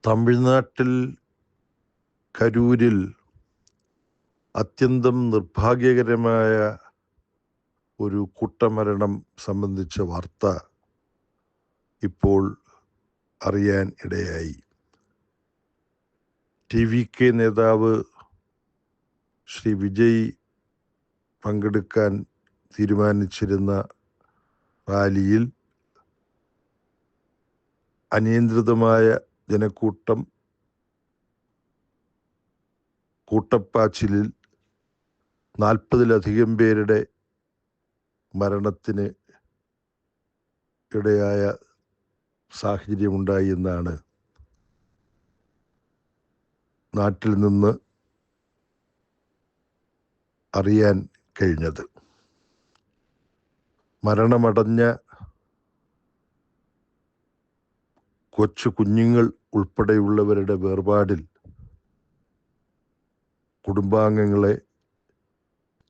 തമിഴ്നാട്ടിൽ കരൂരിൽ അത്യന്തം നിർഭാഗ്യകരമായ ഒരു കൂട്ടമരണം സംബന്ധിച്ച വാർത്ത ഇപ്പോൾ അറിയാൻ ഇടയായി. TVK നേതാവ് ശ്രീ വിജയ് പങ്കെടുക്കാൻ തീരുമാനിച്ചിരുന്ന റാലിയിൽ അനിയന്ത്രിതമായ ജനക്കൂട്ടം കൂട്ടപ്പാച്ചിലിൽ 40-ലധികം പേരുടെ മരണത്തിന് ഇടയായ സാഹചര്യമുണ്ടായി എന്നാണ് നാട്ടിൽ നിന്ന് അറിയാൻ കഴിഞ്ഞത്. മരണമടഞ്ഞ കൊച്ചു കുഞ്ഞുങ്ങൾ ഉൾപ്പെടെയുള്ളവരുടെ വേർപാടിൽ കുടുംബാംഗങ്ങളെ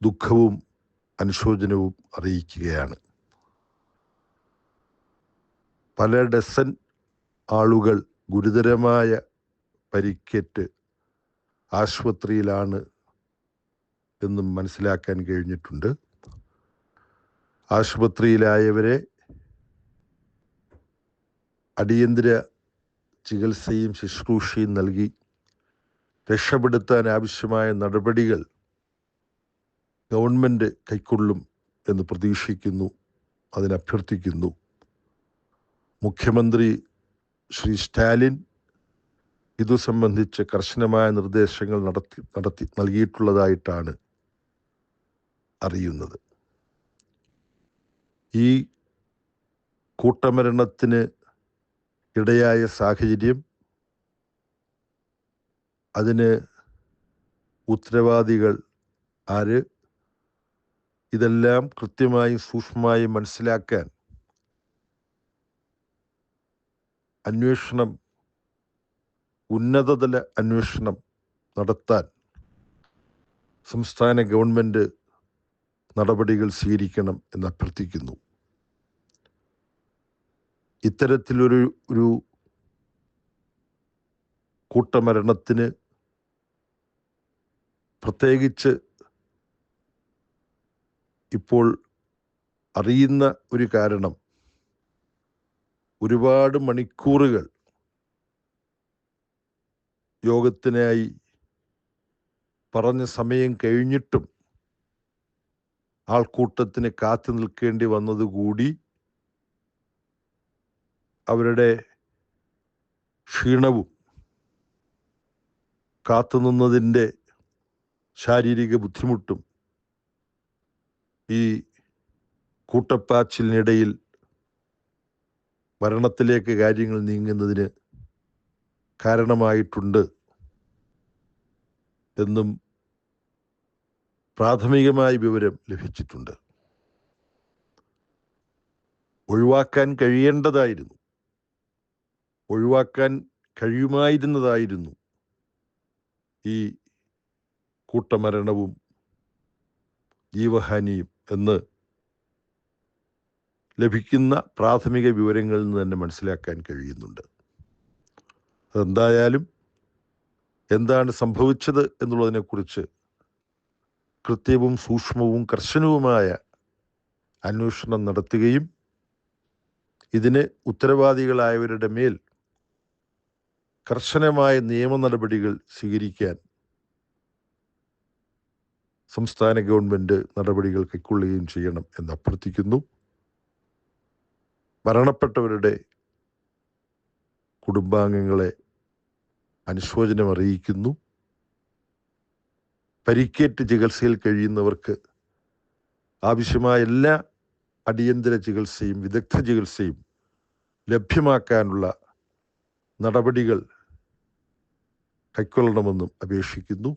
ദുഃഖവും അനുശോചനവും അറിയിക്കുകയാണ്. പല ഡസൻ ആളുകൾ ഗുരുതരമായ പരിക്കേറ്റ് ആശുപത്രിയിലാണ് എന്നും മനസ്സിലാക്കാൻ കഴിഞ്ഞിട്ടുണ്ട്. ആശുപത്രിയിലായവരെ അടിയന്തര ചികിത്സയും ശുശ്രൂഷയും നൽകി രക്ഷപ്പെടുത്താൻ ആവശ്യമായ നടപടികൾ ഗവൺമെൻറ് കൈക്കൊള്ളും എന്ന് പ്രതീക്ഷിക്കുന്നു, അതിനഭ്യർത്ഥിക്കുന്നു. മുഖ്യമന്ത്രി ശ്രീ സ്റ്റാലിൻ ഇതു സംബന്ധിച്ച് കർശനമായ നിർദ്ദേശങ്ങൾ നൽകിയിട്ടുള്ളതായിട്ടാണ് അറിയുന്നത്. ഈ കൂട്ടമരണത്തിന് ഇടയായ സാഹചര്യം, അതിന് ഉത്തരവാദികൾ ആര്, ഇതെല്ലാം കൃത്യമായും സൂക്ഷ്മമായും മനസ്സിലാക്കാൻ ഉന്നതതല അന്വേഷണം നടത്താൻ സംസ്ഥാന ഗവൺമെൻറ് നടപടികൾ സ്വീകരിക്കണം എന്ന് അഭ്യർത്ഥിക്കുന്നു. ഇത്തരത്തിലൊരു കൂട്ടമരണത്തിന് പ്രത്യേകിച്ച് ഇപ്പോൾ അറിയുന്ന ഒരു കാരണം, ഒരുപാട് മണിക്കൂറുകൾ യോഗത്തിനായി പറഞ്ഞ സമയം കഴിഞ്ഞിട്ടും ആൾക്കൂട്ടത്തിന് കാത്തു നിൽക്കേണ്ടി വന്നതുകൂടി അവരുടെ ക്ഷീണവും കാത്തുനിന്നതിൻ്റെ ശാരീരിക ബുദ്ധിമുട്ടും ഈ കൂട്ടപ്പാച്ചിലിനിടയിൽ മരണത്തിലേക്ക് കാര്യങ്ങൾ നീങ്ങുന്നതിന് കാരണമായിട്ടുണ്ട് എന്നും പ്രാഥമികമായ വിവരം ലഭിച്ചിട്ടുണ്ട്. ഒഴിവാക്കാൻ കഴിയുമായിരുന്നതായിരുന്നു ഈ കൂട്ടമരണവും ജീവഹാനിയും എന്ന് ലഭിക്കുന്ന പ്രാഥമിക വിവരങ്ങളിൽ നിന്ന് തന്നെ മനസ്സിലാക്കാൻ കഴിയുന്നുണ്ട്. അതെന്തായാലും എന്താണ് സംഭവിച്ചത് എന്നുള്ളതിനെക്കുറിച്ച് കൃത്യവും സൂക്ഷ്മവും കർശനവുമായ അന്വേഷണം നടത്തുകയും ഇതിന് ഉത്തരവാദികളായവരുടെ മേൽ കർശനമായ നിയമ നടപടികൾ സ്വീകരിക്കാൻ സംസ്ഥാന ഗവൺമെൻറ് നടപടികൾ കൈക്കൊള്ളുകയും ചെയ്യണം എന്ന് അഭ്യർത്ഥിക്കുന്നു. മരണപ്പെട്ടവരുടെ കുടുംബാംഗങ്ങളെ അനുശോചനം അറിയിക്കുന്നു. പരിക്കേറ്റ് ചികിത്സയിൽ കഴിയുന്നവർക്ക് ആവശ്യമായ എല്ലാ അടിയന്തര ചികിത്സയും വിദഗ്ധ ചികിത്സയും ലഭ്യമാക്കാനുള്ള നടപടികൾ കൈക്കൊള്ളണമെന്നും അപേക്ഷിക്കുന്നു.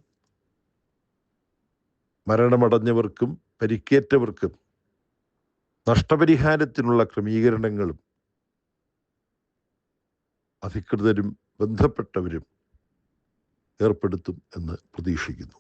മരണമടഞ്ഞവർക്കും പരിക്കേറ്റവർക്കും നഷ്ടപരിഹാരത്തിനുള്ള ക്രമീകരണങ്ങളും അധികൃതരും ബന്ധപ്പെട്ടവരും ഏർപ്പെടുത്തും എന്ന് പ്രതീക്ഷിക്കുന്നു.